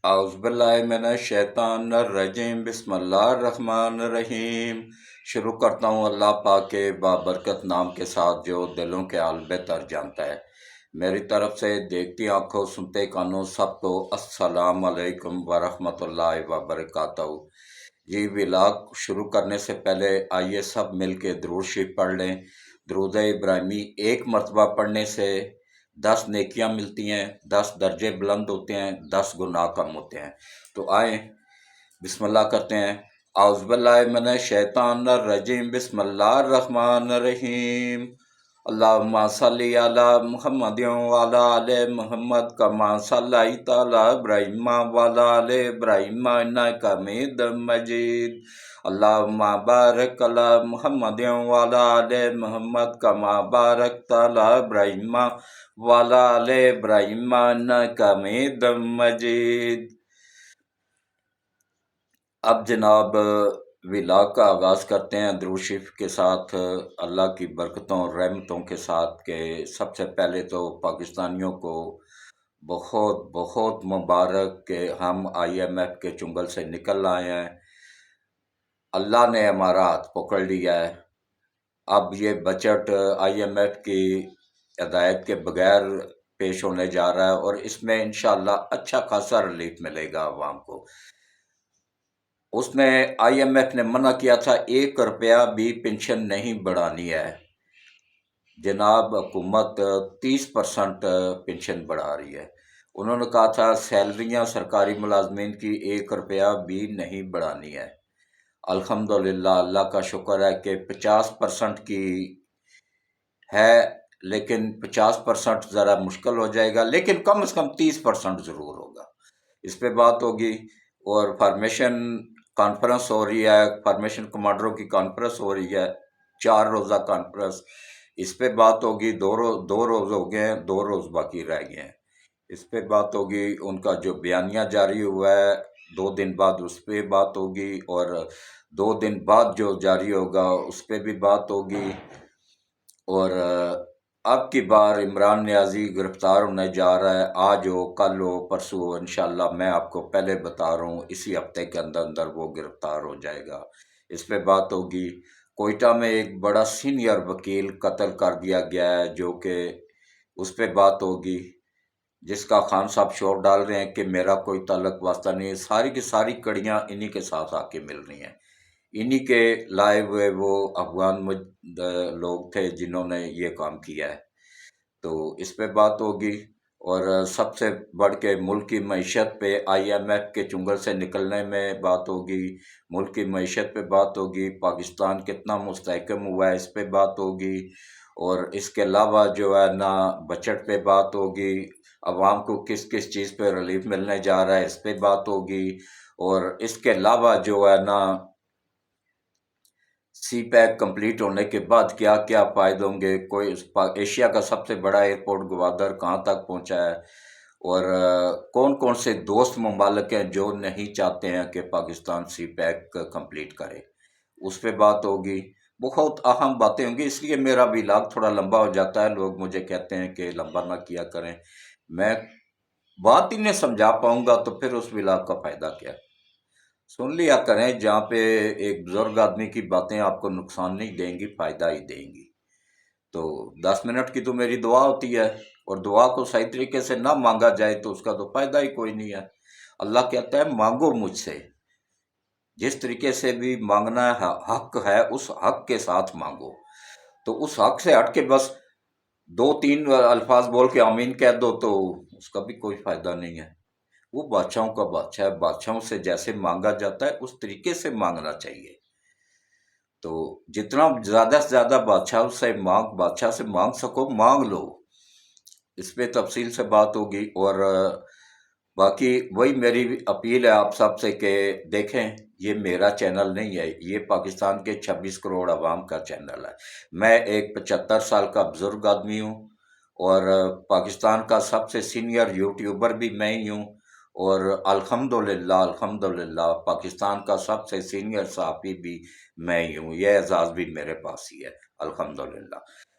اعوذ باللہ من الشیطان الرجیم بسم اللہ الرحمن الرحیم۔ شروع کرتا ہوں اللہ پاک کے بابرکت نام کے ساتھ جو دلوں کے حال بہتر جانتا ہے۔ میری طرف سے دیکھتی آنکھوں سنتے کانوں سب کو السلام علیکم ورحمۃ اللہ وبرکاتہ۔ جی ولاگ شروع کرنے سے پہلے آئیے سب مل کے درود شریف پڑھ لیں۔ درود ابراہیمی ایک مرتبہ پڑھنے سے 10 نیکیاں ملتی ہیں، 10 درجے بلند ہوتے ہیں، 10 گناہ کم ہوتے ہیں۔ تو آئیں بسم اللہ کرتے ہیں۔ اعوذ باللہ من الشیطان الرجیم بسم اللہ الرحمن الرحیم۔ اللہم صلی علی محمد وعلی آل محمد کما صلیت علی ابراہیم وعلی آل ابراہیم انک حمید مجید۔ اللہم بارک علی محمد وعلی آل محمد کما بارکت علی ابراہیم وعلی آل ابراہیم انک حمید مجید۔ اب جناب ولاگ کا آغاز کرتے ہیں درود شریف کے ساتھ، اللہ کی برکتوں اور رحمتوں کے ساتھ، کہ سب سے پہلے تو پاکستانیوں کو بہت بہت مبارک کہ ہم IMF کے چنگل سے نکل آئے ہیں۔ اللہ نے ہمارا ہاتھ پکڑ لیا ہے۔ اب یہ بجٹ IMF کی ہدایت کے بغیر پیش ہونے جا رہا ہے اور اس میں انشاءاللہ اچھا خاصا ریلیف ملے گا عوام کو۔ اس نے IMF نے منع کیا تھا 1 روپیہ بھی پنشن نہیں بڑھانی ہے۔ جناب حکومت 30% پنشن بڑھا رہی ہے۔ انہوں نے کہا تھا سیلریاں سرکاری ملازمین کی 1 روپیہ بھی نہیں بڑھانی ہے۔ الحمدللہ اللہ کا شکر ہے کہ 50% کی ہے، لیکن 50% ذرا مشکل ہو جائے گا، لیکن کم از کم 30% ضرور ہوگا۔ اس پہ بات ہوگی۔ اور فارمیشن کانفرنس ہو رہی ہے، فارمیشن کمانڈروں کی کانفرنس ہو رہی ہے، 4 روزہ کانفرنس، اس پہ بات ہوگی۔ دو روز ہو گئے ہیں، 2 روز باقی رہ گئے ہیں۔ اس پہ بات ہوگی۔ ان کا جو بیانیہ جاری ہوا ہے 2 دن بعد اس پہ بات ہوگی، اور 2 دن بعد جو جاری ہوگا اس پہ بھی بات ہوگی۔ اور اب کی بار عمران نیازی گرفتار ہونے جا رہا ہے، آج ہو کل ہو پرسوں ہو، انشاءاللہ میں آپ کو پہلے بتا رہا ہوں اسی ہفتے کے اندر وہ گرفتار ہو جائے گا۔ اس پہ بات ہوگی۔ کوئٹہ میں ایک بڑا سینئر وکیل قتل کر دیا گیا ہے، جو کہ اس پہ بات ہوگی، جس کا خان صاحب شور ڈال رہے ہیں کہ میرا کوئی تعلق واسطہ نہیں ہے۔ ساری کی ساری کڑیاں انہی کے ساتھ آ کے مل رہی ہیں۔ انہی کے لائے ہوئے وہ افغان لوگ تھے جنہوں نے یہ کام کیا ہے۔ تو اس پہ بات ہوگی۔ اور سب سے بڑھ کے ملک کی معیشت پہ IMF کے چنگل سے نکلنے میں بات ہوگی، ملک کی معیشت پہ بات ہوگی، پاکستان کتنا مستحکم ہوا ہے اس پہ بات ہوگی، اور اس کے علاوہ جو ہے نا بجٹ پہ بات ہوگی، عوام کو کس کس چیز پہ ریلیف ملنے جا رہا ہے اس پہ بات ہوگی، اور اس کے علاوہ جو ہے نا سی پیک کمپلیٹ ہونے کے بعد کیا کیا فائدے ہوں گے، کوئی ایشیا کا سب سے بڑا ایئرپورٹ گوادر کہاں تک پہنچا ہے، اور کون کون سے دوست ممالک ہیں جو نہیں چاہتے ہیں کہ پاکستان سی پیک کمپلیٹ کرے، اس پہ بات ہوگی۔ بہت اہم باتیں ہوں گی، اس لیے میرا ولاگ تھوڑا لمبا ہو جاتا ہے۔ لوگ مجھے کہتے ہیں کہ لمبا نہ کیا کریں، میں بات ہی نہیں سمجھا پاؤں گا تو پھر اس ولاگ کا فائدہ کیا؟ سن لیا کریں، جہاں پہ ایک بزرگ آدمی کی باتیں آپ کو نقصان نہیں دیں گی، فائدہ ہی دیں گی۔ تو 10 منٹ کی تو میری دعا ہوتی ہے، اور دعا کو صحیح طریقے سے نہ مانگا جائے تو اس کا تو فائدہ ہی کوئی نہیں ہے۔ اللہ کہتا ہے مانگو مجھ سے، جس طریقے سے بھی مانگنا حق ہے اس حق کے ساتھ مانگو۔ تو اس حق سے ہٹ کے بس 2-3 الفاظ بول کے آمین کہہ دو تو اس کا بھی کوئی فائدہ نہیں ہے۔ وہ بادشاہوں کا بادشاہ ہے، بادشاہوں سے جیسے مانگا جاتا ہے اس طریقے سے مانگنا چاہیے۔ تو جتنا زیادہ سے زیادہ بادشاہ سے مانگ سکو مانگ لو۔ اس پہ تفصیل سے بات ہوگی۔ اور باقی وہی میری اپیل ہے آپ سب سے کہ دیکھیں یہ میرا چینل نہیں ہے، یہ پاکستان کے 26 کروڑ عوام کا چینل ہے۔ میں ایک 75 سال کا بزرگ آدمی ہوں، اور پاکستان کا سب سے سینئر یوٹیوبر بھی میں ہی ہوں، اور الحمدللہ پاکستان کا سب سے سینئر صحافی بھی میں ہی ہوں، یہ اعزاز بھی میرے پاس ہی ہے الحمدللہ۔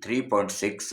3.6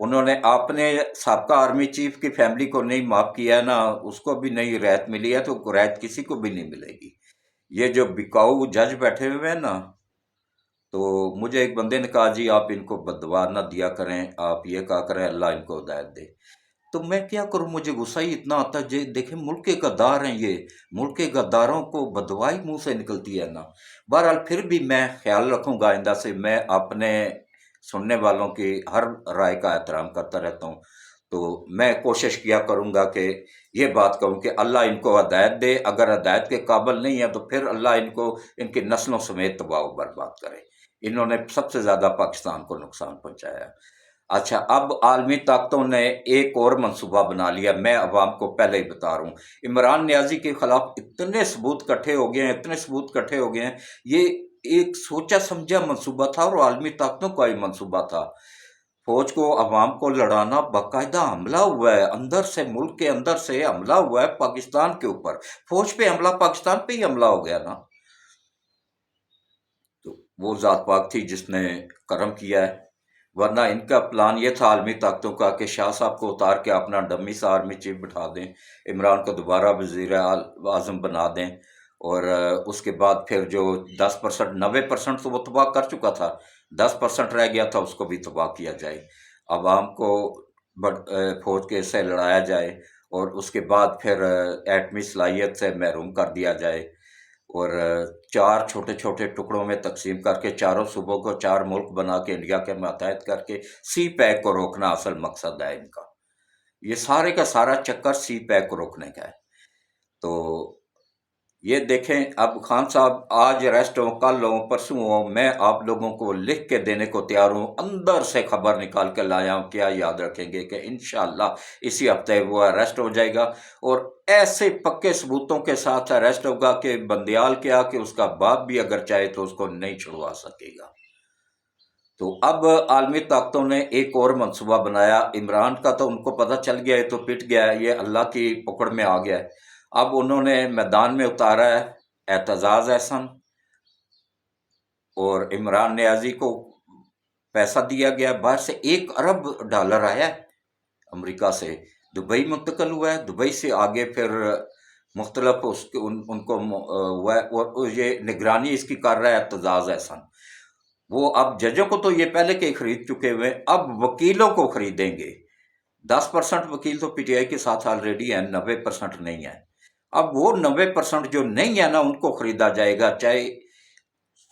انہوں نے اپنے سابقہ آرمی چیف کی فیملی کو نہیں معاف کیا ہے نا، اس کو بھی نہیں رعایت ملی ہے، تو رعایت کسی کو بھی نہیں ملے گی۔ یہ جو بکاؤ جج بیٹھے ہوئے ہیں نا، تو مجھے ایک بندے نے کہا جی آپ ان کو بددعا نہ دیا کریں، آپ یہ کہا کریں اللہ ان کو ہدایت دے۔ تو میں کیا کروں، مجھے غصہ ہی اتنا آتا ہے جی، دیکھیں ملک کے غدار ہیں یہ، ملک کے غداروں کو بددعا ہی منہ سے نکلتی ہے نا۔ بہرحال پھر بھی میں خیال رکھوں گا آئندہ سے، میں اپنے سننے والوں کی ہر رائے کا احترام کرتا رہتا ہوں، تو میں کوشش کیا کروں گا کہ یہ بات کہوں کہ اللہ ان کو ہدایت دے، اگر ہدایت کے قابل نہیں ہے تو پھر اللہ ان کو ان کی نسلوں سمیت تباہ و برباد کرے۔ انہوں نے سب سے زیادہ پاکستان کو نقصان پہنچایا۔ اچھا، اب عالمی طاقتوں نے ایک اور منصوبہ بنا لیا، میں عوام کو پہلے ہی بتا رہا ہوں۔ عمران نیازی کے خلاف اتنے ثبوت کٹھے ہو گئے ہیں، اتنے ثبوت کٹھے ہو گئے ہیں، یہ ایک سوچا سمجھا منصوبہ تھا اور عالمی طاقتوں کا ہی منصوبہ تھا۔ فوج کو عوام کو لڑانا، باقاعدہ حملہ ہوا ہے اندر سے، ملک کے اندر سے حملہ ہوا ہے پاکستان کے اوپر، فوج پہ حملہ، پاکستان پہ ہی حملہ ہو گیا نا۔ تو وہ ذات پاک تھی جس نے کرم کیا ہے، ورنہ ان کا پلان یہ تھا عالمی طاقتوں کا کہ شاہ صاحب کو اتار کے اپنا ڈمی سا آرمی چیف بٹھا دیں، عمران کو دوبارہ وزیر اعظم بنا دیں، اور اس کے بعد پھر جو 10%، 90% تو وہ تباہ کر چکا تھا، 10% رہ گیا تھا اس کو بھی تباہ کیا جائے، عوام کو فوج کے سے لڑایا جائے، اور اس کے بعد پھر ایٹمی صلاحیت سے محروم کر دیا جائے، اور 4 چھوٹے چھوٹے ٹکڑوں میں تقسیم کر کے چاروں صوبوں کو 4 ملک بنا کے انڈیا کے ماتحت کر کے سی پیک کو روکنا اصل مقصد ہے ان کا۔ یہ سارے کا سارا چکر سی پیک کو روکنے کا ہے۔ تو یہ دیکھیں، اب خان صاحب آج ریسٹ ہوں، کل ہوں، پرسوں ہوں، میں آپ لوگوں کو لکھ کے دینے کو تیار ہوں، اندر سے خبر نکال کے لایا ہوں، کیا یاد رکھیں گے کہ انشاءاللہ اسی ہفتے وہ اریسٹ ہو جائے گا، اور ایسے پکے ثبوتوں کے ساتھ اریسٹ ہوگا کہ بندیال کیا کہ اس کا باپ بھی اگر چاہے تو اس کو نہیں چھڑوا سکے گا۔ تو اب عالمی طاقتوں نے ایک اور منصوبہ بنایا، عمران کا تو ان کو پتہ چل گیا ہے تو پٹ گیا ہے، یہ اللہ کی پکڑ میں آ گیا ہے۔ اب انہوں نے میدان میں اتارا ہے اعتزاز احسن، اور عمران نیازی کو پیسہ دیا گیا، باہر سے $1 ارب آیا ہے امریکہ سے، دبئی منتقل ہوا ہے، دبئی سے آگے پھر مختلف ان کو ہوا ہے، اور یہ نگرانی اس کی کر رہا ہے اعتزاز احسن۔ وہ اب ججوں کو تو یہ پہلے کے ہی خرید چکے ہوئے، اب وکیلوں کو خریدیں گے۔ 10% وکیل تو پی ٹی آئی کے ساتھ آلریڈی ہیں، 90% نہیں ہیں۔ اب وہ 90% جو نہیں ہے نا، ان کو خریدا جائے گا، چاہے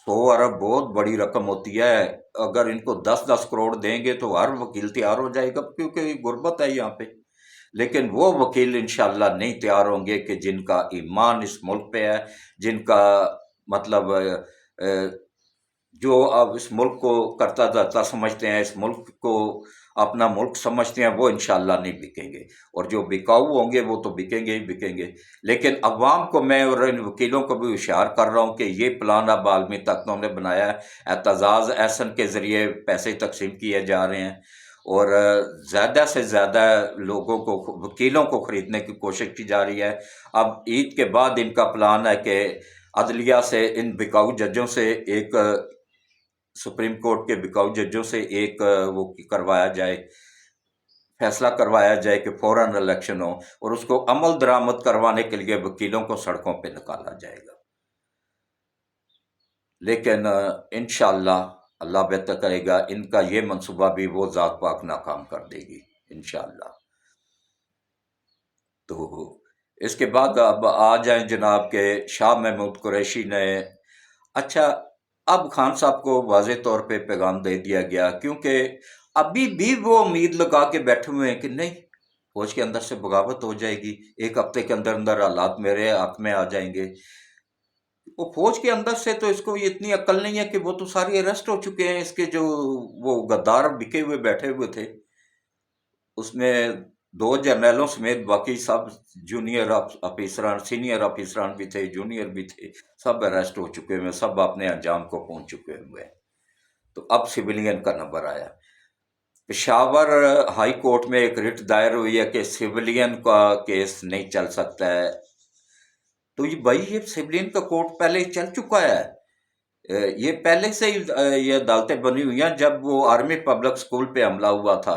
100 ارب بہت بڑی رقم ہوتی ہے، اگر ان کو 10 کروڑ دیں گے تو ہر وکیل تیار ہو جائے گا، کیونکہ غربت ہے یہاں پہ۔ لیکن وہ وکیل انشاءاللہ نہیں تیار ہوں گے کہ جن کا ایمان اس ملک پہ ہے، جن کا مطلب جو اب اس ملک کو کرتا دھرتا سمجھتے ہیں، اس ملک کو اپنا ملک سمجھتے ہیں، وہ انشاءاللہ نہیں بکیں گے، اور جو بکاؤ ہوں گے وہ تو بکیں گے ہی بکیں گے۔ لیکن عوام کو میں اور ان وکیلوں کو بھی ہوشیار کر رہا ہوں کہ یہ پلان اب عالمی طاقتوں نے بنایا ہے، اعتزاز احسن کے ذریعے پیسے تقسیم کیے جا رہے ہیں، اور زیادہ سے زیادہ لوگوں کو، وکیلوں کو خریدنے کی کوشش کی جا رہی ہے۔ اب عید کے بعد ان کا پلان ہے کہ عدلیہ سے، ان بکاؤ ججوں سے، ایک سپریم کورٹ کے بکاؤ ججوں سے ایک وہ کروایا جائے، فیصلہ کروایا جائے کہ فوراً الیکشن ہو، اور اس کو عمل درآمد کروانے کے لیے وکیلوں کو سڑکوں پہ نکالا جائے گا۔ لیکن انشاءاللہ اللہ بہتر کرے گا، ان کا یہ منصوبہ بھی وہ ذات پاک ناکام کر دے گی انشاءاللہ۔ تو اس کے بعد اب آ جائیں جناب کہ شاہ محمود قریشی نے، اچھا اب خان صاحب کو واضح طور پہ پیغام دے دیا گیا، کیونکہ ابھی بھی وہ امید لگا کے بیٹھے ہوئے ہیں کہ نہیں فوج کے اندر سے بغاوت ہو جائے گی، 1 ہفتے کے اندر اندر حالات میرے حق میں آ جائیں گے۔ وہ فوج کے اندر سے تو اس کو یہ اتنی عقل نہیں ہے کہ وہ تو سارے اریسٹ ہو چکے ہیں، اس کے جو وہ غدار بکے ہوئے بیٹھے ہوئے تھے، اس میں 2 جرنیلوں سمیت باقی سب جونیئر افیسران، سینئر افیسران بھی تھے، جونیئر بھی تھے، سب اریسٹ ہو چکے ہوئے، سب اپنے انجام کو پہنچ چکے ہوئے ہیں۔ تو اب سویلین کا نمبر آیا، پشاور ہائی کورٹ میں ایک رٹ دائر ہوئی ہے کہ سویلین کا کیس نہیں چل سکتا ہے۔ تو یہ بھائی، یہ سویلین کا کورٹ پہلے چل چکا ہے، یہ پہلے سے ہی یہ عدالتیں بنی ہوئی ہیں، جب وہ آرمی پبلک اسکول پہ حملہ ہوا تھا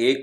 1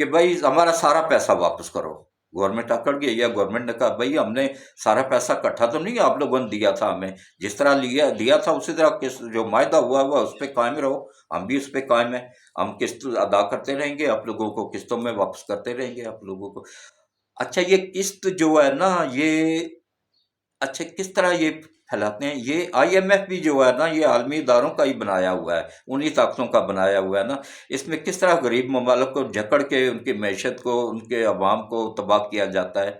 کہ بھائی ہمارا سارا پیسہ واپس کرو۔ گورنمنٹ اکڑ گئی، یا گورنمنٹ نے کہا بھائی ہم نے سارا پیسہ اکٹھا تو نہیں آپ لوگوں نے دیا تھا ہمیں، جس طرح دیا تھا اسی طرح جو معاہدہ ہوا اس پہ قائم رہو، ہم بھی اس پہ قائم ہیں، ہم قسط ادا کرتے رہیں گے، آپ لوگوں کو قسطوں میں واپس کرتے رہیں گے آپ لوگوں کو۔ اچھا یہ قسط جو ہے نا یہ، اچھا کس طرح یہ پھیلاتے ہیں؟ یہ آئی ایم ایف بھی جو ہے نا یہ عالمی اداروں کا ہی بنایا ہوا ہے، انہی طاقتوں کا بنایا ہوا ہے نا۔ اس میں کس طرح غریب ممالک کو جکڑ کے ان کی معیشت کو، ان کے عوام کو تباہ کیا جاتا ہے،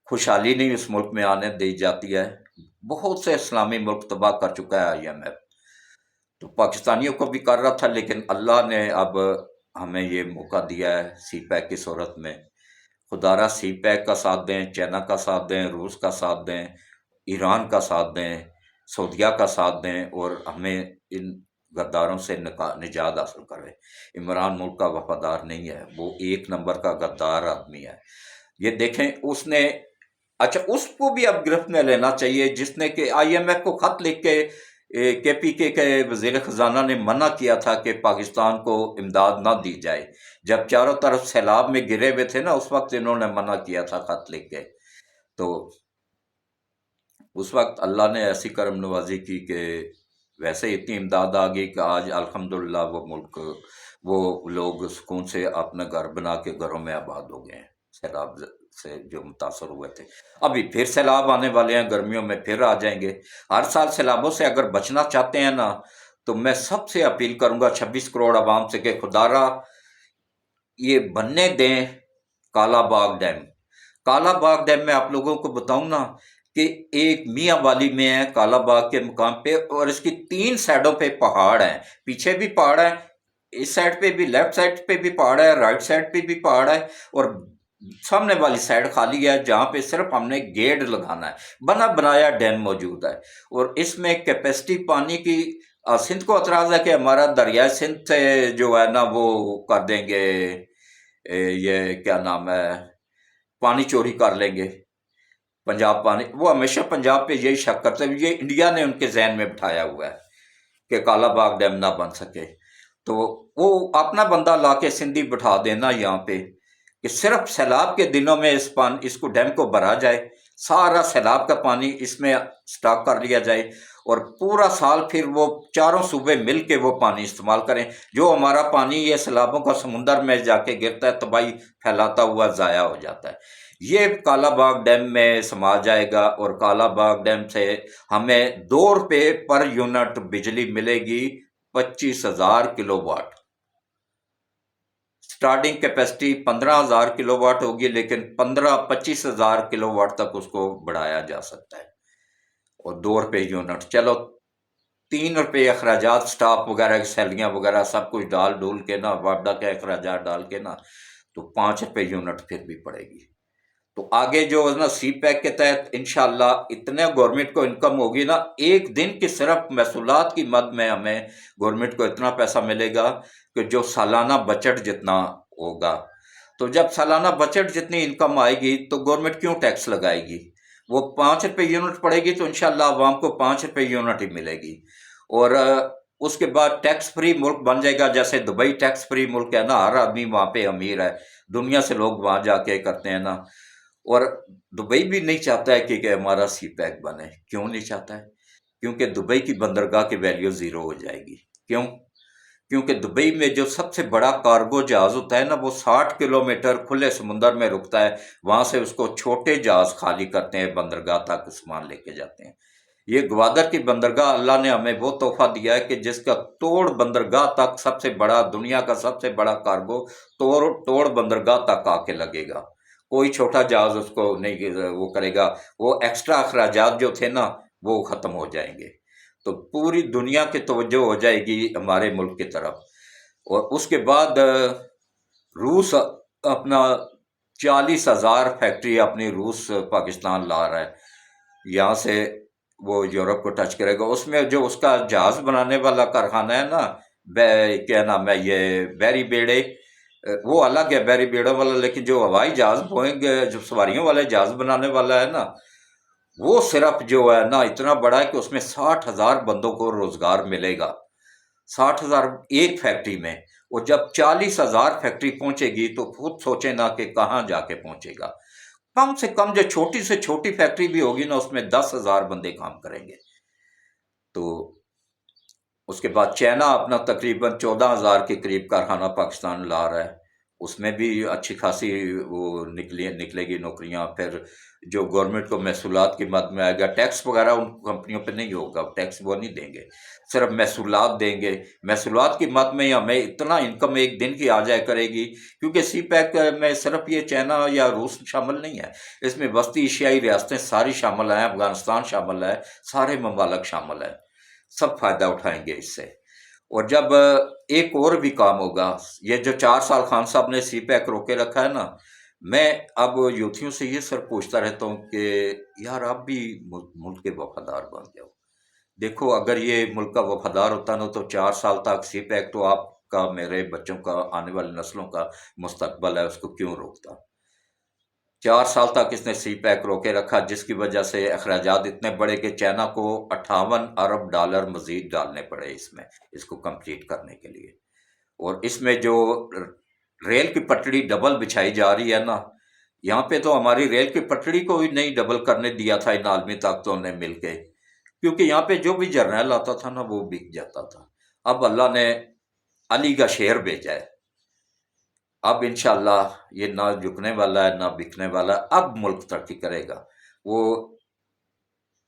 خوشحالی نہیں اس ملک میں آنے دی جاتی ہے۔ بہت سے اسلامی ملک تباہ کر چکا ہے آئی ایم ایف، تو پاکستانیوں کو بھی کر رہا تھا، لیکن اللہ نے اب ہمیں یہ موقع دیا ہے سی پیک کی صورت میں۔ خدا را سی پیک کا ساتھ دیں، چائنا کا ساتھ دیں، روس کا ساتھ دیں، ایران کا ساتھ دیں، سعودیہ کا ساتھ دیں، اور ہمیں ان غداروں سے نجات حاصل کرے۔ عمران ملک کا وفادار نہیں ہے، وہ ایک نمبر کا غدار آدمی ہے۔ یہ دیکھیں اس نے، اچھا اس کو بھی اب گرفت میں لینا چاہیے جس نے کہ آئی ایم ایف کو خط لکھ کے پی کے وزیر خزانہ نے منع کیا تھا کہ پاکستان کو امداد نہ دی جائے، جب چاروں طرف سیلاب میں گرے ہوئے تھے نا، اس وقت انہوں نے منع کیا تھا خط لکھ کے۔ تو اس وقت اللہ نے ایسی کرم نوازی کی کہ ویسے اتنی امداد آ گئی کہ آج الحمدللہ وہ ملک، وہ لوگ سکون سے اپنا گھر بنا کے گھروں میں آباد ہو گئے ہیں، سیلاب سے جو متاثر ہوئے تھے۔ ابھی پھر سیلاب آنے والے ہیں، گرمیوں میں پھر آ جائیں گے۔ ہر سال سیلابوں سے اگر بچنا چاہتے ہیں نا، تو میں سب سے اپیل کروں گا 26 کروڑ عوام سے کہ خدا را یہ بننے دیں کالا باغ ڈیم۔ کالا باغ ڈیم میں آپ لوگوں کو بتاؤں نا کہ ایک میاں والی میں ہے کالا باغ کے مقام پہ، اور اس کی 3 سائڈوں پہ پہاڑ ہیں، پیچھے بھی پہاڑ ہیں، اس سائڈ پہ بھی، لیفٹ سائڈ پہ بھی پہاڑ ہے، رائٹ سائڈ پہ بھی پہاڑ ہے، اور سامنے والی سائڈ خالی ہے جہاں پہ صرف ہم نے گیٹ لگانا ہے، بنا بنایا ڈیم موجود ہے۔ اور اس میں کیپیسٹی پانی کی، سندھ کو اعتراض ہے کہ ہمارا دریائے سندھ سے جو ہے نا وہ کر دیں گے، یہ کیا نام ہے، پانی چوری کر لیں گے پنجاب پانی، وہ ہمیشہ پنجاب پہ یہی شک کرتے ہیں، یہ انڈیا نے ان کے ذہن میں بٹھایا ہوا ہے کہ کالا باغ ڈیم نہ بن سکے۔ تو وہ اپنا بندہ لا کے سندھی بٹھا دینا یہاں پہ کہ صرف سیلاب کے دنوں میں اس کو ڈیم کو بھرا جائے، سارا سیلاب کا پانی اس میں سٹاک کر لیا جائے، اور پورا سال پھر وہ چاروں صوبے مل کے وہ پانی استعمال کریں۔ جو ہمارا پانی یہ سیلابوں کا سمندر میں جا کے گرتا ہے، تباہی پھیلاتا ہوا ضائع ہو جاتا ہے، یہ کالا باغ ڈیم میں سما جائے گا، اور کالا باغ ڈیم سے ہمیں 2 روپے پر یونٹ بجلی ملے گی، 25,000 kilo watt. Starting capacity 15,000 kilo watt ہوگی، لیکن 25,000 کلو واٹ تک اس کو بڑھایا جا سکتا ہے، اور 2 روپے یونٹ۔ چلو 3 روپے اخراجات سٹاف وغیرہ، سیلیاں وغیرہ سب کچھ ڈال ڈول کے نا، واپڈا کے اخراجات ڈال کے نا، تو 5 روپے یونٹ پھر بھی پڑے گی۔ تو آگے جو ہے نا سی پیک کے تحت انشاءاللہ اتنے گورنمنٹ کو انکم ہوگی نا، ایک دن کی صرف محصولات کی مد میں ہمیں گورنمنٹ کو اتنا پیسہ ملے گا کہ جو سالانہ بجٹ جتنا ہوگا۔ تو جب سالانہ بجٹ جتنی انکم آئے گی تو گورنمنٹ کیوں ٹیکس لگائے گی؟ وہ 5 روپے یونٹ پڑے گی تو انشاءاللہ عوام کو 5 روپے یونٹ ہی ملے گی، اور اس کے بعد ٹیکس فری ملک بن جائے گا، جیسے دبئی ٹیکس فری ملک ہے نا، ہر آدمی وہاں پہ امیر ہے، دنیا سے لوگ وہاں جا کے کرتے ہیں نا۔ اور دبئی بھی نہیں چاہتا ہے کہ ہمارا سی پیک بنے۔ کیوں نہیں چاہتا ہے؟ کیونکہ دبئی کی بندرگاہ کی ویلیو زیرو ہو جائے گی۔ کیوں؟ کیونکہ دبئی میں جو سب سے بڑا کارگو جہاز ہوتا ہے نا، وہ 60 کلومیٹر کھلے سمندر میں رکتا ہے، وہاں سے اس کو چھوٹے جہاز خالی کرتے ہیں، بندرگاہ تک سامان لے کے جاتے ہیں۔ یہ گوادر کی بندرگاہ اللہ نے ہمیں وہ تحفہ دیا ہے کہ جس کا توڑ بندرگاہ تک سب سے بڑا، دنیا کا سب سے بڑا کارگو توڑ بندرگاہ تک آ کے لگے گا، کوئی چھوٹا جہاز اس کو نہیں وہ کرے گا، وہ ایکسٹرا اخراجات جو تھے نا وہ ختم ہو جائیں گے، تو پوری دنیا کی توجہ ہو جائے گی ہمارے ملک کی طرف۔ اور اس کے بعد روس اپنا 40,000 فیکٹری اپنی روس پاکستان لا رہا ہے، یہاں سے وہ یورپ کو ٹچ کرے گا۔ اس میں جو اس کا جہاز بنانے والا کارخانہ ہے نا، کیا نام ہے، یہ بیری بیڑے، وہ الگ ہے بیری بیڑوں والا، لیکن جو ہوائی جہاز بوئنگ، جو سواریوں والے جہاز بنانے والا ہے نا، وہ صرف جو ہے نا اتنا بڑا ہے کہ اس میں 60,000 بندوں کو روزگار ملے گا، 60,000 ایک فیکٹری میں، اور جب 40,000 فیکٹری پہنچے گی تو خود سوچیں نا کہ کہاں جا کے پہنچے گا۔ کم سے کم جو چھوٹی سے چھوٹی فیکٹری بھی ہوگی نا، اس میں 10,000 بندے کام کریں گے۔ تو اس کے بعد چائنا اپنا تقریباً 14,000 کے قریب کارخانہ پاکستان لا رہا ہے، اس میں بھی اچھی خاصی وہ نکلے گی نوکریاں۔ پھر جو گورنمنٹ کو محصولات کی مد میں آئے گا، ٹیکس وغیرہ ان کمپنیوں پہ نہیں ہوگا، ٹیکس وہ نہیں دیں گے، صرف محصولات دیں گے۔ محصولات کی مد میں ہمیں اتنا انکم ایک دن کی آ جائے کرے گی، کیونکہ سی پیک میں صرف یہ چائنا یا روس شامل نہیں ہے، اس میں وسطی ایشیائی ریاستیں ساری شامل ہیں، افغانستان شامل ہے، سارے ممالک شامل ہیں، سب فائدہ اٹھائیں گے اس سے۔ اور جب ایک اور بھی کام ہوگا، یہ جو 4 سال خان صاحب نے سی پیک روکے رکھا ہے نا، میں اب یوتھیوں سے یہ سر پوچھتا رہتا ہوں کہ یار آپ بھی ملک کے وفادار بن جاؤ۔ دیکھو اگر یہ ملک کا وفادار ہوتا نا تو 4 سال تک سی پیک تو آپ کا، میرے بچوں کا، آنے والی نسلوں کا مستقبل ہے، اس کو کیوں روکتا؟ 4 سال تک اس نے سی پیک روکے رکھا، جس کی وجہ سے اخراجات اتنے بڑے کہ چائنا کو 58 ارب ڈالر مزید ڈالنے پڑے اس کو کمپلیٹ کرنے کے لیے۔ اور اس میں جو ریل کی پٹڑی ڈبل بچھائی جا رہی ہے نا، یہاں پہ تو ہماری ریل کی پٹڑی کو ہی نہیں ڈبل کرنے دیا تھا ان عالمی طاقتوں نے مل کے، کیونکہ یہاں پہ جو بھی جرنیل آتا تھا نا وہ بک جاتا تھا۔ اب اللہ نے علی کا شیر بھیجا ہے، اب انشاءاللہ یہ نہ جھکنے والا ہے نہ بکنے والا ہے، اب ملک ترقی کرے گا۔ وہ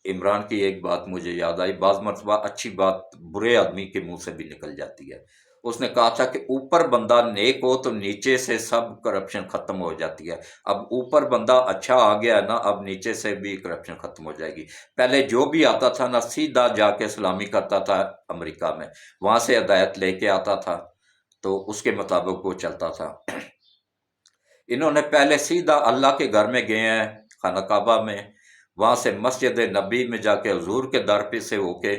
عمران کی ایک بات مجھے یاد آئی، بعض مرتبہ اچھی بات برے آدمی کے منہ سے بھی نکل جاتی ہے۔ اس نے کہا تھا کہ اوپر بندہ نیک ہو تو نیچے سے سب کرپشن ختم ہو جاتی ہے۔ اب اوپر بندہ اچھا آ گیا ہے نا، اب نیچے سے بھی کرپشن ختم ہو جائے گی۔ پہلے جو بھی آتا تھا نا سیدھا جا کے سلامی کرتا تھا امریکہ میں، وہاں سے ہدایت لے کے آتا تھا تو اس کے مطابق وہ چلتا تھا۔ انہوں نے پہلے سیدھا اللہ کے گھر میں گئے ہیں، خانہ کعبہ میں، وہاں سے مسجد نبی میں جا کے حضور کے در پہ سے ہو کے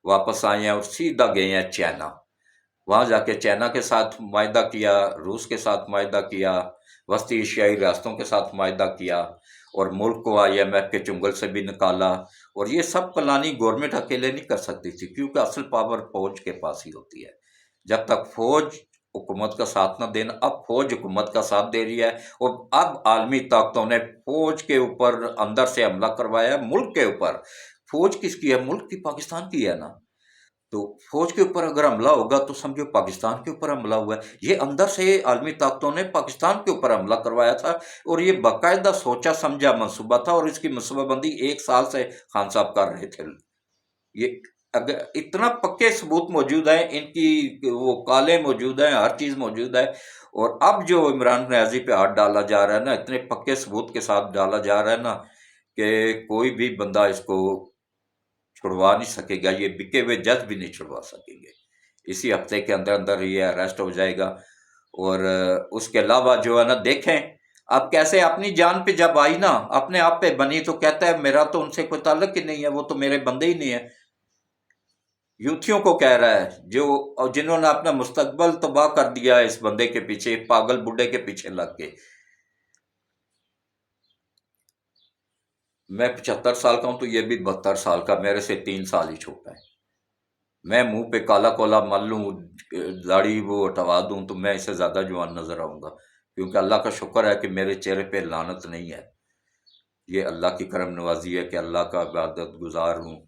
واپس آئے ہیں، اور سیدھا گئے ہیں چائنا، وہاں جا کے چائنا کے ساتھ معاہدہ کیا، روس کے ساتھ معاہدہ کیا، وسطی ایشیائی ریاستوں کے ساتھ معاہدہ کیا، اور ملک کو IMF کے چنگل سے بھی نکالا۔ اور یہ سب پلانی گورنمنٹ اکیلے نہیں کر سکتی تھی، کیونکہ اصل پاور فوج کے پاس ہی ہوتی ہے۔ جب تک فوج حکومت کا ساتھ نہ دینا، اب فوج حکومت کا ساتھ دے رہی ہے، اور اب عالمی طاقتوں نے فوج کے اوپر اندر سے حملہ کروایا ہے، ملک کے اوپر۔ فوج کس کی ہے؟ ملک کی، پاکستان کی ہے نا۔ تو فوج کے اوپر اگر حملہ ہوگا تو سمجھو پاکستان کے اوپر حملہ ہوا ہے۔ یہ اندر سے عالمی طاقتوں نے پاکستان کے اوپر حملہ کروایا تھا، اور یہ باقاعدہ سوچا سمجھا منصوبہ تھا، اور اس کی منصوبہ بندی 1 سال سے خان صاحب کر رہے تھے۔ یہ اگر اتنا پکے ثبوت موجود ہیں، ان کی وہ کالیں موجود ہیں، ہر چیز موجود ہے۔ اور اب جو عمران نیازی پہ ہاتھ ڈالا جا رہا ہے نا، اتنے پکے ثبوت کے ساتھ ڈالا جا رہا ہے نا کہ کوئی بھی بندہ اس کو چھڑوا نہیں سکے گا، یہ بکے ہوئے جج بھی نہیں چھڑوا سکیں گے۔ اسی ہفتے کے اندر اندر یہ اریسٹ ہو جائے گا۔ اور اس کے علاوہ جو ہے نا، دیکھیں اب کیسے اپنی جان پہ جب آئی نا، اپنے آپ پہ بنی تو کہتا ہے میرا تو ان سے کوئی تعلق ہی نہیں ہے، وہ تو میرے بندے ہی نہیں ہیں۔ یوتھیوں کو کہہ رہا ہے جنہوں نے اپنا مستقبل تباہ کر دیا ہے اس بندے کے پیچھے، پاگل بڈھے کے پیچھے لگ کے۔ میں 75 سال کا ہوں تو یہ بھی 72 سال کا، میرے سے 3 سال ہی چھوٹا ہے۔ میں منہ پہ کالا کولا مل لوں، داڑھی وہ ہٹوا دوں تو میں اسے زیادہ جوان نظر آؤں گا، کیونکہ اللہ کا شکر ہے کہ میرے چہرے پہ لعنت نہیں ہے۔ یہ اللہ کی کرم نوازی ہے کہ اللہ کا عبادت گزار ہوں،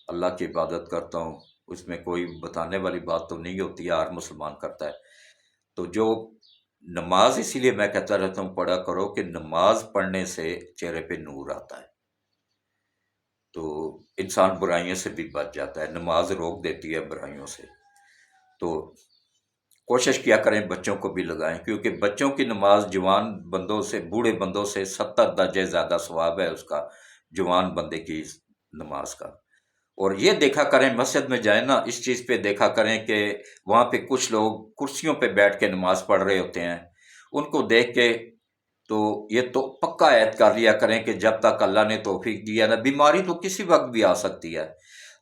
اللہ کی عبادت کرتا ہوں، اس میں کوئی بتانے والی بات تو نہیں ہوتی ہے، ہر مسلمان کرتا ہے۔ تو جو نماز، اسی لیے میں کہتا رہتا ہوں پڑھا کرو، کہ نماز پڑھنے سے چہرے پہ نور آتا ہے، تو انسان برائیوں سے بھی بچ جاتا ہے، نماز روک دیتی ہے برائیوں سے۔ تو کوشش کیا کریں بچوں کو بھی لگائیں، کیونکہ بچوں کی نماز جوان بندوں سے، بوڑھے بندوں سے 70 درجے زیادہ ثواب ہے اس کا، جوان بندے کی نماز کا۔ اور یہ دیکھا کریں، مسجد میں جائیں نا، اس چیز پہ دیکھا کریں کہ وہاں پہ کچھ لوگ کرسیوں پہ بیٹھ کے نماز پڑھ رہے ہوتے ہیں، ان کو دیکھ کے تو یہ تو پکا عہد کر لیا کریں کہ جب تک اللہ نے توفیق دیا نا، بیماری تو کسی وقت بھی آ سکتی ہے،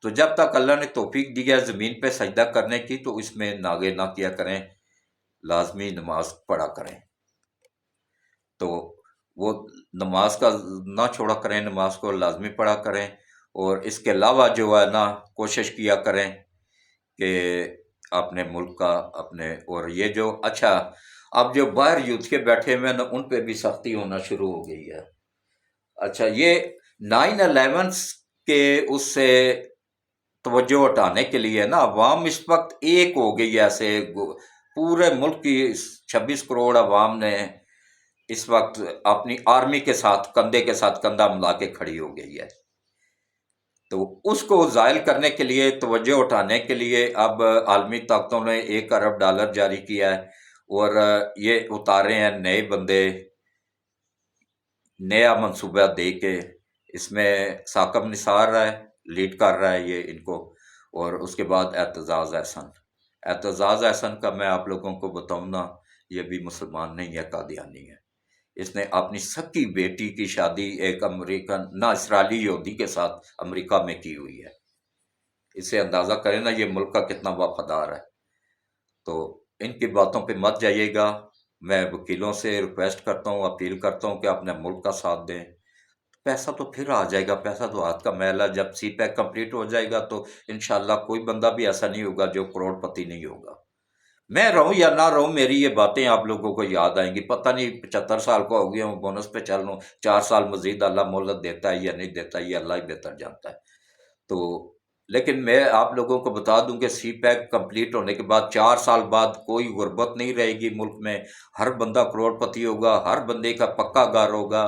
تو جب تک اللہ نے توفیق دیا زمین پہ سجدہ کرنے کی تو اس میں ناگے نہ کیا کریں، لازمی نماز پڑھا کریں۔ تو وہ نماز کا نہ چھوڑا کریں، نماز کو لازمی پڑھا کریں۔ اور اس کے علاوہ جو ہے نا، کوشش کیا کریں کہ اپنے ملک کا اپنے، اور یہ جو اچھا اب جو باہر یوتھ کے بیٹھے ہوئے ہیں نا ان پہ بھی سختی ہونا شروع ہو گئی ہے۔ اچھا یہ 9/11 کے اس سے توجہ ہٹانے کے لیے نا عوام اس وقت ایک ہو گئی ہے، ایسے پورے ملک کی 26 کروڑ عوام نے اس وقت اپنی آرمی کے ساتھ کندھے کے ساتھ کندھا ملا کے کھڑی ہو گئی ہے۔ تو اس کو زائل کرنے کے لیے، توجہ اٹھانے کے لیے اب عالمی طاقتوں نے $1 ارب جاری کیا ہے، اور یہ اتارے ہیں نئے بندے، نیا منصوبہ دے کے۔ اس میں ثاقب نثار ہے، لیڈ کر رہا ہے یہ ان کو، اور اس کے بعد اعتزاز احسن۔ اعتزاز احسن کا میں آپ لوگوں کو بتاؤں نا، یہ بھی مسلمان نہیں ہے، قادیانی ہے۔ اس نے اپنی سکی بیٹی کی شادی ایک امریکن نہ اسرائیلی یہودی کے ساتھ امریکہ میں کی ہوئی ہے۔ اس سے اندازہ کریں نا یہ ملک کا کتنا وفادار ہے۔ تو ان کی باتوں پہ مت جائیے گا۔ میں وکیلوں سے ریکویسٹ کرتا ہوں، اپیل کرتا ہوں کہ اپنے ملک کا ساتھ دیں۔ پیسہ تو پھر آ جائے گا، پیسہ تو ہاتھ کا میل ہے۔ جب سی پیک کمپلیٹ ہو جائے گا تو انشاءاللہ کوئی بندہ بھی ایسا نہیں ہوگا جو کروڑ پتی نہیں ہوگا۔ میں رہوں یا نہ رہوں، میری یہ باتیں آپ لوگوں کو یاد آئیں گی۔ پتہ نہیں 75 سال کو ہو گیا ہوں، بونس پہ چل رہا ہوں، 4 سال مزید اللہ مہلت دیتا ہے یا نہیں دیتا، یہ اللہ ہی بہتر جانتا ہے۔ تو لیکن میں آپ لوگوں کو بتا دوں کہ سی پیک کمپلیٹ ہونے کے بعد 4 سال بعد کوئی غربت نہیں رہے گی ملک میں، ہر بندہ کروڑ پتی ہوگا، ہر بندے کا پکا گھر ہوگا،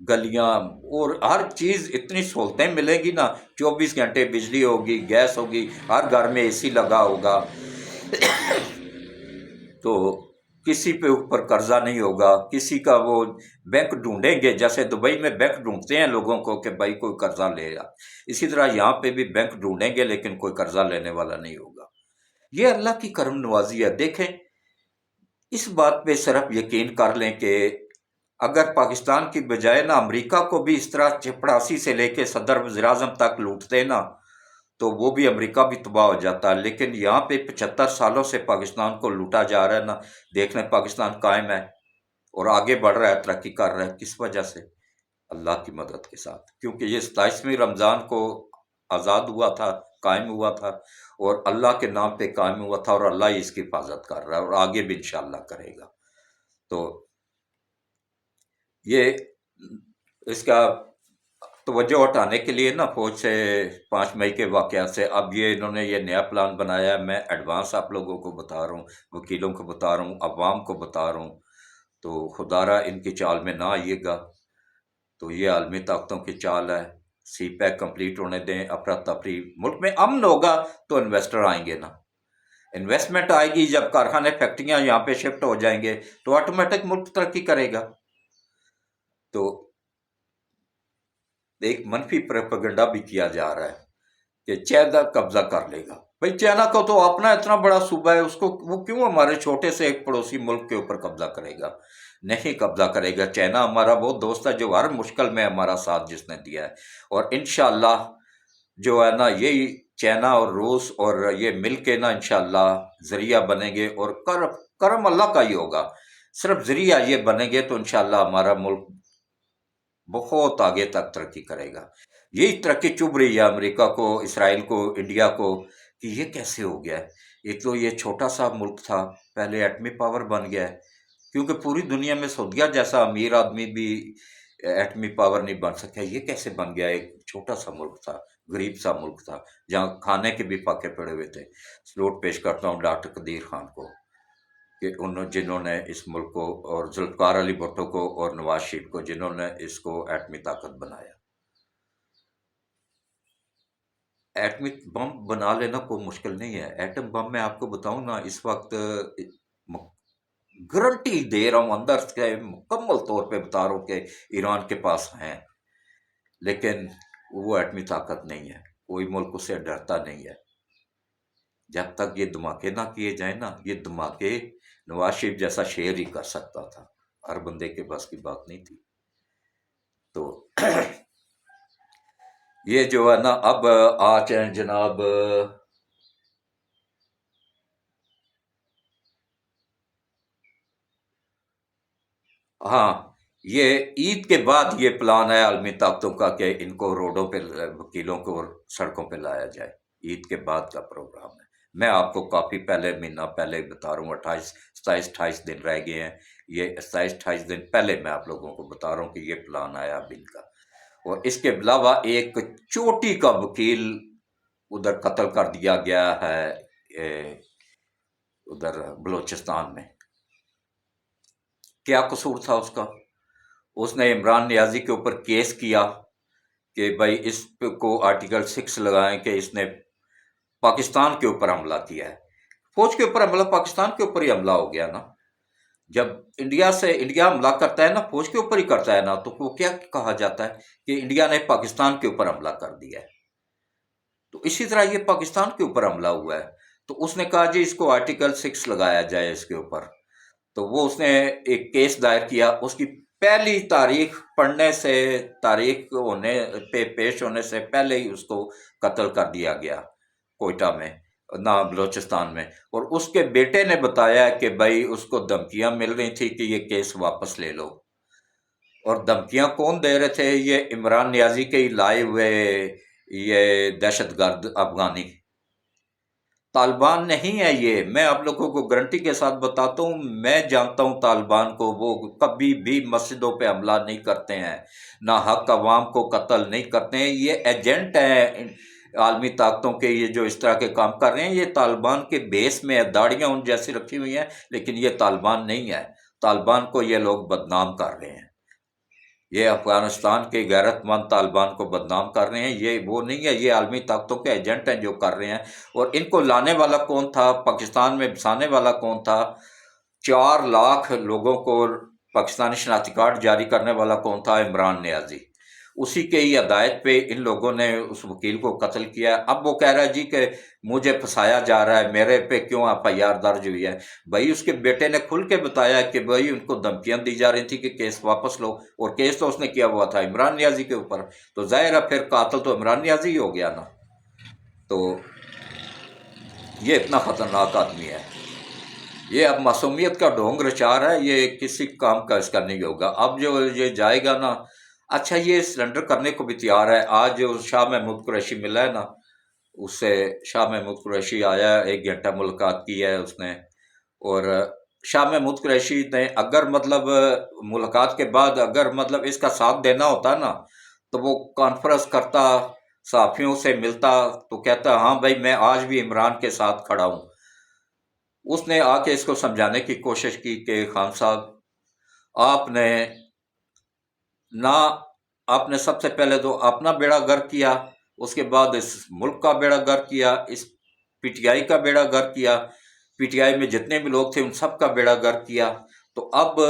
گلیاں اور ہر چیز، اتنی سہولتیں ملیں گی نا، 24 گھنٹے بجلی ہوگی، گیس ہوگی، ہر گھر میں اے سی لگا ہوگا، تو کسی پہ اوپر قرضہ نہیں ہوگا، کسی کا وہ بینک ڈھونڈیں گے، جیسے دبئی میں بینک ڈھونڈتے ہیں لوگوں کو کہ بھائی کوئی قرضہ لے گا، اسی طرح یہاں پہ بھی بینک ڈھونڈیں گے لیکن کوئی قرضہ لینے والا نہیں ہوگا۔ یہ اللہ کی کرم نوازی ہے۔ دیکھیں اس بات پہ صرف یقین کر لیں کہ اگر پاکستان کی بجائے نا امریکہ کو بھی اس طرح چپڑاسی سے لے کے صدر وزیر اعظم تک لوٹتے نا تو وہ بھی امریکہ بھی تباہ ہو جاتا ہے۔ لیکن یہاں پہ 75 سالوں سے پاکستان کو لوٹا جا رہا ہے نا، دیکھ لیں پاکستان قائم ہے اور آگے بڑھ رہا ہے، ترقی کر رہا ہے۔ کس وجہ سے؟ اللہ کی مدد کے ساتھ، کیونکہ یہ 27ویں رمضان کو آزاد ہوا تھا، قائم ہوا تھا، اور اللہ کے نام پہ قائم ہوا تھا، اور اللہ ہی اس کی حفاظت کر رہا ہے اور آگے بھی انشاءاللہ کرے گا۔ تو یہ اس کا توجہ ہٹانے کے لیے نا فوج سے 5 مئی کے واقعات سے اب یہ انہوں نے یہ نیا پلان بنایا ہے۔ میں ایڈوانس آپ لوگوں کو بتا رہا ہوں، وکیلوں کو بتا رہا ہوں، عوام کو بتا رہا ہوں، تو خدا را ان کی چال میں نہ آئیے گا۔ تو یہ عالمی طاقتوں کی چال ہے۔ سی پیک کمپلیٹ ہونے دیں، افراتفری، ملک میں امن ہوگا تو انویسٹر آئیں گے نا، انویسٹمنٹ آئے گی جب کارخانے فیکٹریاں یہاں پہ شفٹ ہو جائیں گے تو آٹومیٹک ملک ترقی کرے گا۔ تو ایک منفی پروپیگنڈا بھی کیا جا رہا ہے کہ چائنا قبضہ کر لے گا۔ بھائی چائنا کو تو اپنا اتنا بڑا صوبہ ہے، اس کو وہ کیوں ہمارے چھوٹے سے ایک پڑوسی ملک کے اوپر قبضہ کرے گا؟ نہیں قبضہ کرے گا۔ چائنا ہمارا وہ دوست ہے جو ہر مشکل میں ہمارا ساتھ جس نے دیا ہے، اور انشاءاللہ جو ہے نا یہی چائنا اور روس اور یہ مل کے نا انشاءاللہ ذریعہ بنیں گے، اور کرم اللہ کا ہی ہوگا۔ صرف ذریعہ یہ بنیں گے تو انشاءاللہ ہمارا ملک بہت آگے تک ترقی کرے گا۔ یہی ترقی چبھ رہی ہے امریکہ کو، اسرائیل کو، انڈیا کو، کہ یہ کیسے ہو گیا ہے؟ ایک تو یہ چھوٹا سا ملک تھا، پہلے ایٹمی پاور بن گیا ہے، کیونکہ پوری دنیا میں سعودیہ جیسا امیر آدمی بھی ایٹمی پاور نہیں بن سکا۔ یہ کیسے بن گیا؟ ایک چھوٹا سا ملک تھا، غریب سا ملک تھا، جہاں کھانے کے بھی فاقے پڑے ہوئے تھے۔ سلوٹ پیش کرتا ہوں ڈاکٹر قدیر خان کو کہ جنہوں نے اس ملک کو، اور ذوالفقار علی بھٹو کو اور نواز شریف کو، جنہوں نے اس کو ایٹمی طاقت بنایا۔ ایٹمی بم بنا لینا کوئی مشکل نہیں ہے۔ ایٹم بم میں آپ کو بتاؤں نا اس وقت گارنٹی دے رہا ہوں، اندر سے مکمل طور پہ بتا رہا ہوں کہ ایران کے پاس ہیں، لیکن وہ ایٹمی طاقت نہیں ہے، کوئی ملک اس سے ڈرتا نہیں ہے۔ جب تک یہ دھماکے نہ کیے جائیں نا، یہ دھماکے نواز شریف جیسا شیر ہی کر سکتا تھا، ہر بندے کے بس کی بات نہیں تھی۔ تو یہ جو ہے نا اب آج ہیں جناب، ہاں یہ عید کے بعد یہ پلان ہے عالمی طاقتوں کا کہ ان کو روڈوں پہ، وکیلوں کو سڑکوں پہ لایا جائے، عید کے بعد کا پروگرام ہے۔ میں آپ کو کافی پہلے مہینہ پہلے بتا رہا ہوں، 28 27 28 دن رہ گئے ہیں، یہ 27 28 دن پہلے میں آپ لوگوں کو بتا رہا ہوں کہ یہ پلان آیا بل کا۔ اور اس کے علاوہ ایک چوٹی کا وکیل ادھر قتل کر دیا گیا ہے، ادھر بلوچستان میں۔ کیا قصور تھا اس کا؟ اس نے عمران نیازی کے اوپر کیس کیا کہ بھائی اس کو آرٹیکل 6 لگائیں کہ اس نے پاکستان کے اوپر حملہ کیا ہے۔ فوج کے اوپر حملہ پاکستان کے اوپر ہی حملہ ہو گیا نا۔ جب انڈیا حملہ کرتا ہے نا، فوج کے اوپر ہی کرتا ہے نا، تو وہ کیا کہا جاتا ہے کہ انڈیا نے پاکستان کے اوپر حملہ کر دیا ہے۔ تو اسی طرح یہ پاکستان کے اوپر حملہ ہوا ہے، تو اس نے کہا جی اس کو آرٹیکل 6 لگایا جائے اس کے اوپر۔ تو وہ اس نے ایک کیس دائر کیا، اس کی پہلی تاریخ پڑھنے سے، تاریخ ہونے پہ پیش ہونے سے پہلے ہی اس کو قتل کر دیا گیا کوئٹہ میں، نہ بلوچستان میں۔ اور اس کے بیٹے نے بتایا کہ بھائی اس کو دھمکیاں مل رہی تھی کہ یہ کیس واپس لے لو۔ اور دھمکیاں کون دے رہے تھے؟ یہ عمران نیازی کے ہی لائے ہوئے یہ دہشت گرد افغانی، طالبان نہیں ہے یہ، میں آپ لوگوں کو گارنٹی کے ساتھ بتاتا ہوں، میں جانتا ہوں طالبان کو، وہ کبھی بھی مسجدوں پہ حملہ نہیں کرتے ہیں، نہ حق عوام کو قتل نہیں کرتے ہیں، یہ ایجنٹ ہیں عالمی طاقتوں کے، یہ جو اس طرح کے کام کر رہے ہیں یہ طالبان کے بیس میں ہے، داڑیاں ان جیسی رکھی ہوئی ہیں، لیکن یہ طالبان نہیں ہے۔ طالبان کو یہ لوگ بدنام کر رہے ہیں، یہ افغانستان کے غیرت مند طالبان کو بدنام کر رہے ہیں، یہ وہ نہیں ہے، یہ عالمی طاقتوں کے ایجنٹ ہیں جو کر رہے ہیں۔ اور ان کو لانے والا کون تھا؟ پاکستان میں بسانے والا کون تھا؟ 4 لاکھ لوگوں کو پاکستانی شناختی کارڈ جاری کرنے والا کون تھا؟ عمران نیازی۔ اسی کے ہی ہدایت پہ ان لوگوں نے اس وکیل کو قتل کیا ہے۔ اب وہ کہہ رہا ہے جی کہ مجھے پھنسایا جا رہا ہے، میرے پہ کیوں FIR درج ہوئی ہے؟ بھائی اس کے بیٹے نے کھل کے بتایا کہ بھائی ان کو دھمکیاں دی جا رہی تھی کہ کیس واپس لو، اور کیس تو اس نے کیا ہوا تھا عمران نیازی کے اوپر، تو ظاہر ہے پھر قاتل تو عمران نیازی ہی ہو گیا نا۔ تو یہ اتنا خطرناک آدمی ہے، یہ اب معصومیت کا ڈھونگ رچا رہا ہے، یہ کسی کام کا اس کا نہیں ہوگا۔ اب جو یہ جائے گا نا، اچھا یہ سرنڈر کرنے کو بھی تیار ہے۔ آج جو شاہ محمود قریشی ملا ہے نا، اس سے شاہ محمود قریشی آیا ہے، 1 گھنٹہ ملاقات کی ہے اس نے، اور شاہ محمود قریشی نے اگر مطلب ملاقات کے بعد اگر مطلب اس کا ساتھ دینا ہوتا نا، تو وہ کانفرنس کرتا، صحافیوں سے ملتا، تو کہتا ہاں بھائی میں آج بھی عمران کے ساتھ کھڑا ہوں۔ اس نے آ کے اس کو سمجھانے کی کوشش کی کہ خان صاحب آپ نے نہ، آپ نے سب سے پہلے تو اپنا بیڑا غرق کیا، اس کے بعد اس ملک کا بیڑا غرق کیا، اس PTI کا بیڑا غرق کیا، PTI میں جتنے بھی لوگ تھے ان سب کا بیڑا غرق کیا۔ تو اب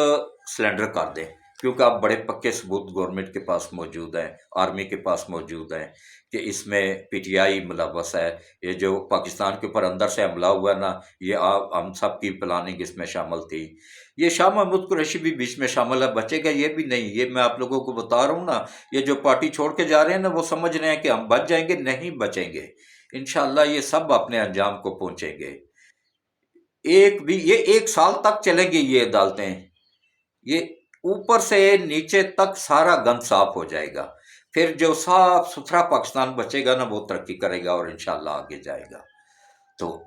سلنڈر کر دیں، کیونکہ اب بڑے پکے ثبوت گورنمنٹ کے پاس موجود ہیں، آرمی کے پاس موجود ہیں کہ اس میں PTI ملوث ہے، یہ جو پاکستان کے اوپر اندر سے حملہ ہوا نا، یہ ہم سب کی پلاننگ اس میں شامل تھی۔ یہ شاہ محمود قریشی بھی بیچ میں شامل ہے، بچے گا یہ بھی نہیں، یہ میں آپ لوگوں کو بتا رہا ہوں نا، یہ جو پارٹی چھوڑ کے جا رہے ہیں نا، وہ سمجھ رہے ہیں کہ ہم بچ جائیں گے، نہیں بچیں گے، انشاءاللہ یہ سب اپنے انجام کو پہنچیں گے۔ یہ 1 سال تک چلیں گی یہ عدالتیں، یہ اوپر سے نیچے تک سارا گند صاف ہو جائے گا، پھر جو صاف ستھرا پاکستان بچے گا نا وہ ترقی کرے گا اور انشاءاللہ آگے جائے گا۔ تو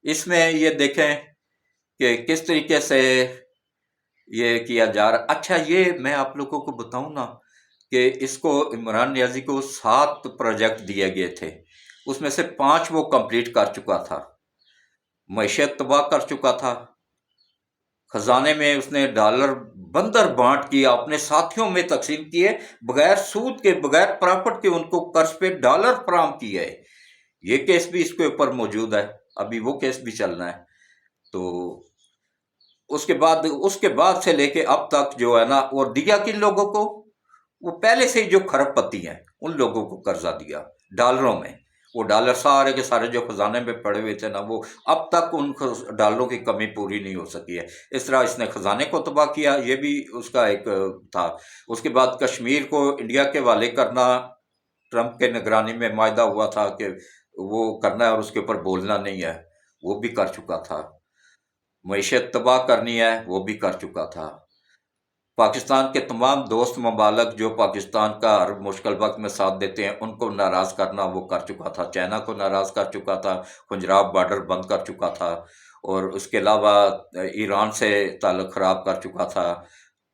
اس میں یہ دیکھیں کہ کس طریقے سے یہ کیا جا رہا۔ اچھا یہ میں آپ لوگوں کو بتاؤں نا کہ اس کو عمران نیازی کو 7 پروجیکٹ دیے گئے تھے، اس میں سے 5 وہ کمپلیٹ کر چکا تھا، معیشت تباہ کر چکا تھا، خزانے میں اس نے ڈالر بندر بانٹ کیا، اپنے ساتھیوں میں تقسیم کیے، بغیر سود کے، بغیر پرافٹ کے ان کو قرض پہ ڈالر فراہم کیے۔ یہ کیس بھی اس کے اوپر موجود ہے، ابھی وہ کیس بھی چلنا ہے۔ تو اس کے بعد سے لے کے اب تک جو ہے نا، اور دیا کن لوگوں کو؟ وہ پہلے سے ہی جو کھرب پتی ہیں ان لوگوں کو قرضہ دیا ڈالروں میں، وہ ڈالر سارے کے سارے جو خزانے میں پڑے ہوئے تھے نا، وہ اب تک ان ڈالروں کی کمی پوری نہیں ہو سکی ہے۔ اس طرح اس نے خزانے کو تباہ کیا، یہ بھی اس کا ایک تھا۔ اس کے بعد کشمیر کو انڈیا کے حوالے کرنا، ٹرمپ کے نگرانی میں معاہدہ ہوا تھا کہ وہ کرنا ہے اور اس کے اوپر بولنا نہیں ہے، وہ بھی کر چکا تھا۔ معیشت تباہ کرنی ہے، وہ بھی کر چکا تھا۔ پاکستان کے تمام دوست ممالک جو پاکستان کا ہر مشکل وقت میں ساتھ دیتے ہیں ان کو ناراض کرنا وہ کر چکا تھا، چائنا کو ناراض کر چکا تھا، پنجاب بارڈر بند کر چکا تھا، اور اس کے علاوہ ایران سے تعلق خراب کر چکا تھا،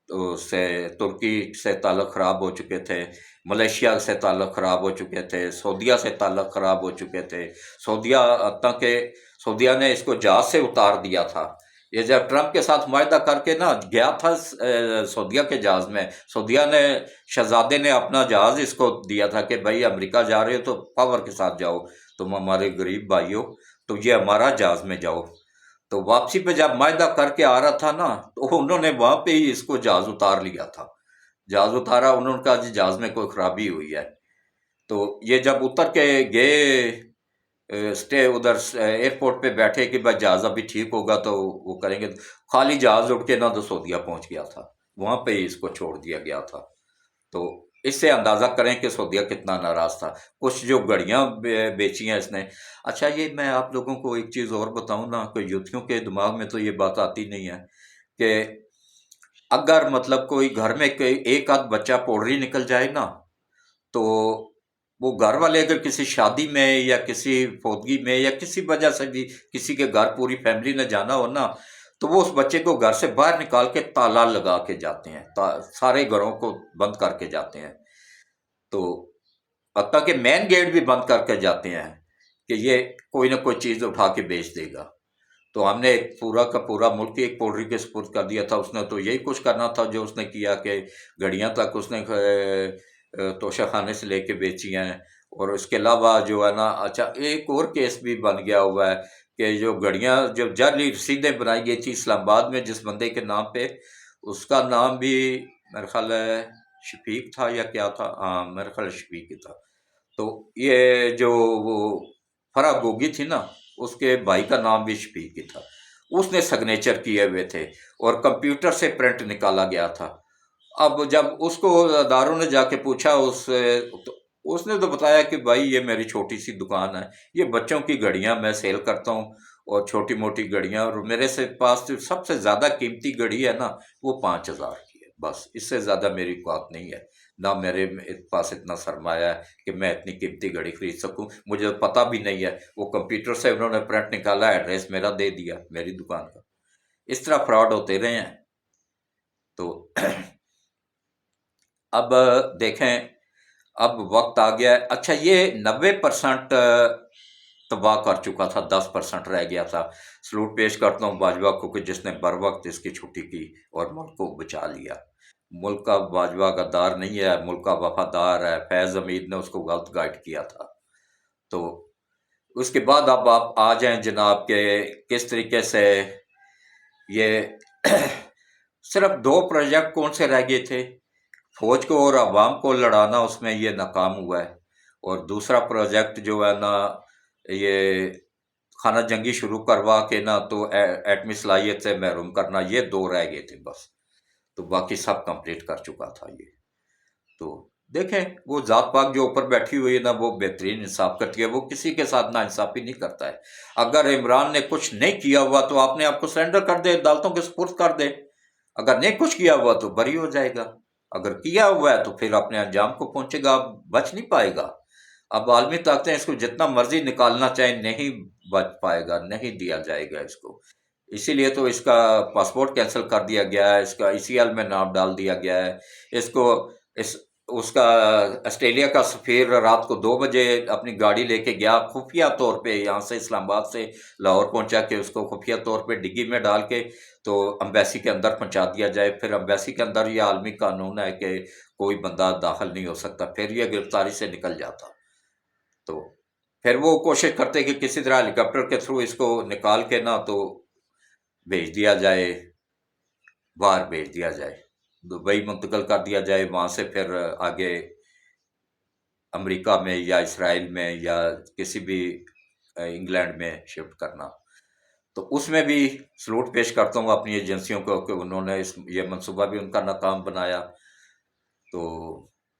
تو اس سے ترکی سے تعلق خراب ہو چکے تھے، ملیشیا سے تعلق خراب ہو چکے تھے، سعودیہ سے تعلق خراب ہو چکے تھے، سعودیہ حتیٰ کہ سعودیہ نے اس کو جہاز سے اتار دیا تھا۔ یہ جب ٹرمپ کے ساتھ معاہدہ کر کے نا گیا تھا سعودیہ کے جہاز میں، سعودیہ نے شہزادے نے اپنا جہاز اس کو دیا تھا کہ بھائی امریکہ جا رہے ہو تو پاور کے ساتھ جاؤ، تم ہمارے غریب بھائی ہو تو یہ ہمارا جہاز میں جاؤ۔ تو واپسی پہ جب معاہدہ کر کے آ رہا تھا نا تو انہوں نے وہاں پہ ہی اس کو جہاز اتار لیا تھا، جہاز اتارا، انہوں نے کہا جی جہاز میں کوئی خرابی ہوئی ہے۔ تو یہ جب اتر کے گئے اسٹے ادھر ایئرپورٹ پہ بیٹھے کہ بھائی جہاز ابھی ٹھیک ہوگا تو وہ کریں گے، خالی جہاز اٹھ کے نہ تو سعودیہ پہنچ گیا تھا، وہاں پہ ہی اس کو چھوڑ دیا گیا تھا۔ تو اس سے اندازہ کریں کہ سعودیہ کتنا ناراض تھا۔ کچھ جو گھڑیاں بیچی ہیں اس نے، اچھا یہ میں آپ لوگوں کو ایک چیز اور بتاؤں نا کہ یوتھیوں کے دماغ میں تو یہ بات آتی نہیں ہے کہ اگر مطلب کوئی گھر میں ایک آدھ بچہ پوڑری نکل جائے نا تو وہ گھر والے اگر کسی شادی میں یا کسی فوتگی میں یا کسی وجہ سے بھی کسی کے گھر پوری فیملی نے جانا ہو نا تو وہ اس بچے کو گھر سے باہر نکال کے تالا لگا کے جاتے ہیں، سارے گھروں کو بند کر کے جاتے ہیں، تو حتیٰ کہ مین گیٹ بھی بند کر کے جاتے ہیں کہ یہ کوئی نہ کوئی چیز اٹھا کے بیچ دے گا۔ تو ہم نے ایک پورا کا پورا ملک ایک پولٹری کے سپرد کر دیا تھا، اس نے تو یہی کچھ کرنا تھا جو اس نے کیا کہ گھڑیاں تک اس نے توشہ خانے سے لے کے بیچی ہیں۔ اور اس کے علاوہ جو ہے نا، اچھا ایک اور کیس بھی بن گیا ہوا ہے کہ جو گھڑیاں جو جعلی رسیدیں بنائی گئی تھی اسلام آباد میں جس بندے کے نام پہ، اس کا نام بھی میرے خیال ہے شفیق تھا یا کیا تھا، ہاں میرے خیال شفیق ہی تھا۔ تو یہ جو وہ فرح گوگی تھی نا اس کے بھائی کا نام بھی شفیق ہی تھا، اس نے سگنیچر کیے ہوئے تھے اور کمپیوٹر سے پرنٹ نکالا گیا تھا۔ اب جب اس کو اداروں نے جا کے پوچھا تو اس نے تو بتایا کہ بھائی یہ میری چھوٹی سی دکان ہے، یہ بچوں کی گھڑیاں میں سیل کرتا ہوں اور چھوٹی موٹی گھڑیاں، اور میرے سے پاس جو سب سے زیادہ قیمتی گھڑی ہے نا وہ 5,000 کی ہے، بس اس سے زیادہ میری بات نہیں ہے، نہ میرے پاس اتنا سرمایہ ہے کہ میں اتنی قیمتی گھڑی خرید سکوں، مجھے پتہ بھی نہیں ہے، وہ کمپیوٹر سے انہوں نے پرنٹ نکالا، ایڈریس میرا دے دیا میری دکان کا۔ اس طرح فراڈ ہوتے رہے ہیں۔ تو اب دیکھیں اب وقت آ گیا ہے، اچھا یہ 90% تباہ کر چکا تھا، 10% رہ گیا تھا۔ سلوٹ پیش کرتا ہوں باجوہ کو کہ جس نے بر وقت اس کی چھٹی کی اور ملک کو بچا لیا۔ ملک کا باجوہ غدار نہیں ہے، ملک کا وفادار ہے، فیض حمید نے اس کو غلط گائیڈ کیا تھا۔ تو اس کے بعد اب آپ آ جائیں جناب کہ کس طریقے سے یہ صرف 2 پروجیکٹ کون سے رہ گئے تھے، فوج کو اور عوام کو لڑانا، اس میں یہ ناکام ہوا ہے، اور دوسرا پروجیکٹ جو ہے نا یہ خانہ جنگی شروع کروا کے نا تو ایٹمی صلاحیت سے محروم کرنا، یہ 2 رہ گئے تھے بس، تو باقی سب کمپلیٹ کر چکا تھا یہ۔ تو دیکھیں وہ ذات پاک جو اوپر بیٹھی ہوئی ہے نا وہ بہترین انصاف کرتی ہے، وہ کسی کے ساتھ نا انصافی نہیں کرتا ہے۔ اگر عمران نے کچھ نہیں کیا ہوا تو آپ نے آپ کو سرنڈر کر دے، عدالتوں کے سپرد کر دے، اگر نہیں کچھ کیا ہوا تو بری ہو جائے گا، اگر کیا ہوا ہے تو پھر اپنے انجام کو پہنچے گا، بچ نہیں پائے گا۔ اب عالمی طاقتیں اس کو جتنا مرضی نکالنا چاہیں نہیں بچ پائے گا، نہیں دیا جائے گا اس کو، اسی لیے تو اس کا پاسپورٹ کینسل کر دیا گیا ہے، اس کا ECL میں نام ڈال دیا گیا ہے، اس کو اس کا آسٹریلیا کا سفیر رات کو 2 بجے اپنی گاڑی لے کے گیا خفیہ طور پہ، یہاں سے اسلام آباد سے لاہور پہنچا کہ اس کو خفیہ طور پہ ڈگی میں ڈال کے تو امبیسی کے اندر پہنچا دیا جائے، پھر امبیسی کے اندر یہ عالمی قانون ہے کہ کوئی بندہ داخل نہیں ہو سکتا، پھر یہ گرفتاری سے نکل جاتا۔ تو پھر وہ کوشش کرتے کہ کسی طرح ہیلی کاپٹر کے تھرو اس کو نکال کے نا تو بھیج دیا جائے، باہر بھیج دیا جائے، دبئی منتقل کر دیا جائے، وہاں سے پھر آگے امریکہ میں یا اسرائیل میں یا کسی بھی انگلینڈ میں شفٹ کرنا۔ تو اس میں بھی سلوٹ پیش کرتا ہوں اپنی ایجنسیوں کو کہ انہوں نے یہ منصوبہ بھی ان کا ناکام بنایا۔ تو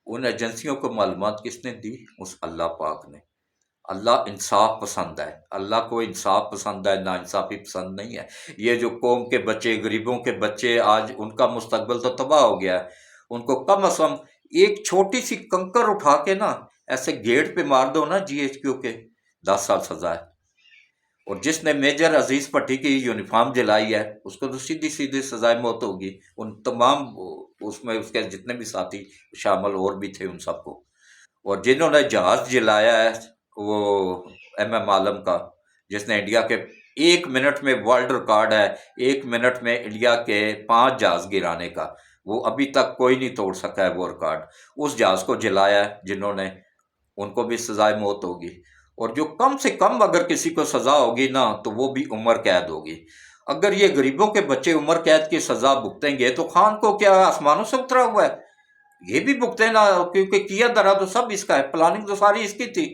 ان ایجنسیوں کو معلومات کس نے دی؟ اس اللہ پاک نے۔ اللہ انصاف پسند ہے، اللہ کو انصاف پسند ہے، نا انصافی پسند نہیں ہے۔ یہ جو قوم کے بچے، غریبوں کے بچے، آج ان کا مستقبل تو تباہ ہو گیا ہے، ان کو کم از کم ایک چھوٹی سی کنکر اٹھا کے نا ایسے گیٹ پہ مار دو نا جی ایچ کیو کے، 10 سال سزا ہے۔ اور جس نے میجر عزیز پٹھی کی یونیفارم جلائی ہے اس کو تو سیدھی سیدھی سزائے موت ہوگی، ان تمام اس میں اس کے جتنے بھی ساتھی شامل اور بھی تھے ان سب کو۔ اور جنہوں نے جہاز جلایا ہے وہ ایم عالم کا، جس نے انڈیا کے 1 منٹ میں ورلڈ ریکارڈ ہے، 1 منٹ میں انڈیا کے 5 جہاز گرانے کا، وہ ابھی تک کوئی نہیں توڑ سکا ہے وہ ریکارڈ۔ اس جہاز کو جلایا ہے جنہوں نے، ان کو بھی سزائے موت ہوگی۔ اور جو کم سے کم اگر کسی کو سزا ہوگی نا تو وہ بھی عمر قید ہوگی۔ اگر یہ غریبوں کے بچے عمر قید کی سزا بھگتیں گے تو خان کو کیا آسمانوں سے اترا ہوا ہے؟ یہ بھی بھگتے نا، کیونکہ کیا درا تو سب اس کا ہے، پلاننگ تو ساری اس کی تھی،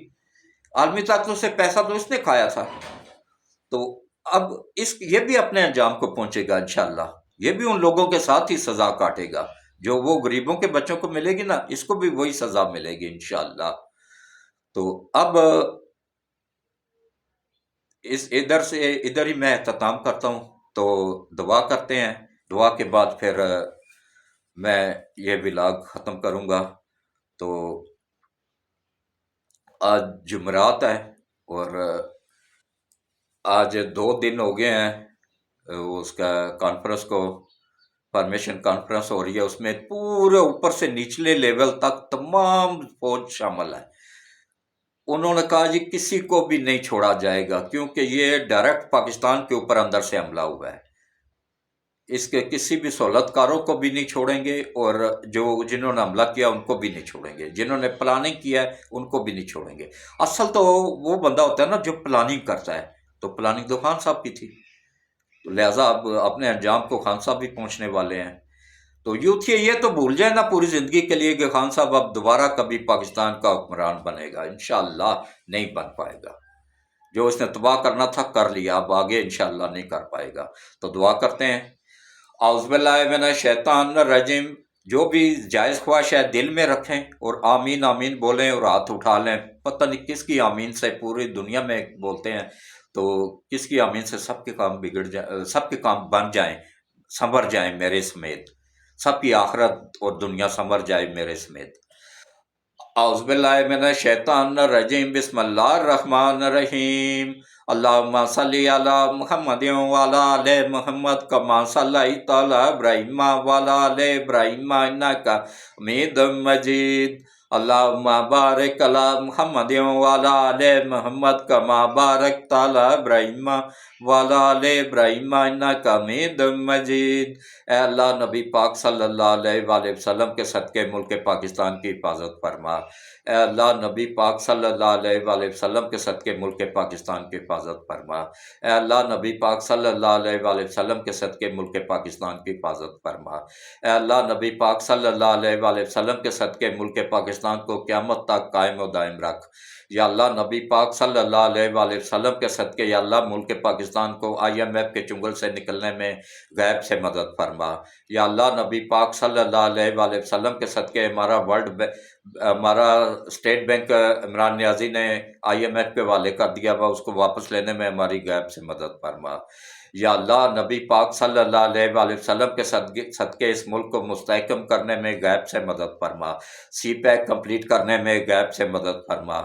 عالمی طاقتوں سے پیسہ تو اس نے کھایا تھا۔ تو اب یہ بھی اپنے انجام کو پہنچے گا انشاءاللہ، یہ بھی ان لوگوں کے ساتھ ہی سزا کاٹے گا جو وہ غریبوں کے بچوں کو ملے گی نا، اس کو بھی وہی سزا ملے گی انشاءاللہ۔ تو اب ادھر ہی میں اختتام کرتا ہوں، تو دعا کرتے ہیں، دعا کے بعد پھر میں یہ ولاگ ختم کروں گا۔ تو آج جمعرات ہے اور آج 2 دن ہو گئے ہیں اس کا کانفرنس کو، فارمیشن کانفرنس ہو رہی ہے، اس میں پورے اوپر سے نچلے لیول تک تمام فوج شامل ہے۔ انہوں نے کہا جی کسی کو بھی نہیں چھوڑا جائے گا، کیونکہ یہ ڈائریکٹ پاکستان کے اوپر اندر سے حملہ ہوا ہے، اس کے کسی بھی سہولت کاروں کو بھی نہیں چھوڑیں گے، اور جنہوں نے حملہ کیا ان کو بھی نہیں چھوڑیں گے، جنہوں نے پلاننگ کیا ہے ان کو بھی نہیں چھوڑیں گے۔ اصل تو وہ بندہ ہوتا ہے نا جو پلاننگ کرتا ہے، تو پلاننگ تو خان صاحب کی تھی، تو لہٰذا اب اپنے انجام کو خان صاحب بھی پہنچنے والے ہیں۔ تو یوتھ یہ تو بھول جائے نا پوری زندگی کے لیے کہ خان صاحب اب دوبارہ کبھی پاکستان کا حکمران بنے گا، انشاءاللہ نہیں بن پائے گا۔ جو اس نے تباہ کرنا تھا کر لیا، اب آگے انشاءاللہ نہیں کر پائے گا۔ تو دعا کرتے ہیں، اعوذ باللہ من الشیطان الرجیم، جو بھی جائز خواہش ہے دل میں رکھیں اور آمین آمین بولیں اور ہاتھ اٹھا لیں۔ پتہ نہیں کس کی آمین سے پوری دنیا میں بولتے ہیں، تو کس کی آمین سے سب کے کام بگڑ جائیں، سب کے کام بن جائیں، سنور جائیں میرے سمیت، سب کی آخرت اور دنیا سنور جائے میرے سمیت۔ اعوذ باللہ من الشیطان الرجیم، بسم اللہ الرحمن الرحیم، اللہم صلی علی محمد وعلی آل محمد کما صلیت علی ابراہیم وعلی آل ابراہیم انک حمید مجید، اللہم بارک علی محمد وعلی آل محمد کما بارکت علی ابراہیم وعلی آل ابراہیم انک حمید مجید۔ اے اللہ نبی پاک صلی اللہ علیہ وآلہ وسلم کے صدقے ملک پاکستان کی حفاظت فرما۔ اے اللہ نبی پاک صلی اللہ علیہ وآلہ وسلم کے صدقے ملک پاکستان کی حفاظت فرما۔ اے اللہ نبی پاک صلی اللہ علیہ وآلہ وسلم کے صدقے ملک پاکستان کی حفاظت فرما۔ اے اللہ نبی پاک صلی اللہ علیہ وآلہ وسلم کے صدقے ملک پاکستان کو قیامت تک قائم و دائم رکھ۔ یا اللہ نبی پاک صلی اللہ علیہ وآلہ وسلم کے صدقے یا اللہ ملک پاکستان کو IMF کے چنگل سے نکلنے میں غیب سے مدد فرما۔ یا اللہ نبی پاک صلی اللہ علیہ وآلہ وسلم کے صدقے ہمارا اسٹیٹ بینک عمران نیازی نے IMF کے حوالے کر دیا ہوا، اس کو واپس لینے میں ہماری غیب سے مدد فرما۔ یا اللہ نبی پاک صلی اللہ علیہ وآلہ وسلم کے صدقے اس ملک کو مستحکم کرنے میں غیب سے مدد فرما، سی پیک کمپلیٹ کرنے میں غیب سے مدد فرما۔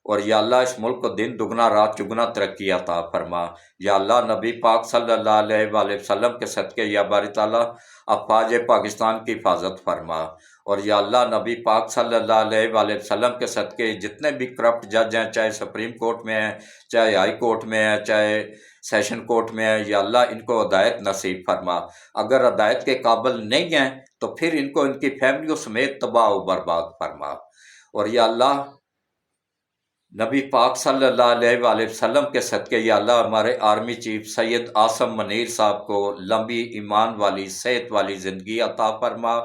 اور یا اللہ اس ملک کو دن دگنا رات چگنا ترقی عطا فرما۔ یا اللہ نبی پاک صلی اللہ علیہ وآلہ وسلم کے صدقے یا باری تعالیٰ افواج پاکستان کی حفاظت فرما۔ اور یا اللہ نبی پاک صلی اللہ علیہ وآلہ وسلم کے صدقے جتنے بھی کرپٹ جج ہیں، چاہے سپریم کورٹ میں ہیں، چاہے ہائی کورٹ میں ہیں، چاہے سیشن کورٹ میں ہیں، یا اللہ ان کو ہدایت نصیب فرما۔ اگر ہدایت کے قابل نہیں ہیں تو پھر ان کو ان کی فیملیوں سمیت تباہ و برباد فرما۔ اور یا اللہ نبی پاک صلی اللہ علیہ وآلہ وسلم کے صدقے یا اللہ ہمارے آرمی چیف سید عاصم منیر صاحب کو لمبی ایمان والی صحت والی زندگی عطا فرما،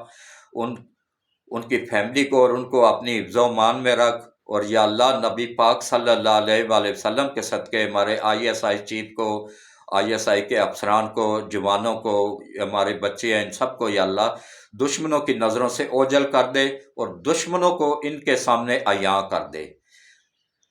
ان کی فیملی کو اور ان کو اپنی حفظ و امان میں رکھ۔ اور یا اللہ نبی پاک صلی اللہ علیہ وآلہ وسلم کے صدقے ہمارے ISI چیف کو، ISI کے افسران کو، جوانوں کو، ہمارے بچے ہیں، ان سب کو یا اللہ دشمنوں کی نظروں سے اوجھل کر دے اور دشمنوں کو ان کے سامنے عیاں کر دے۔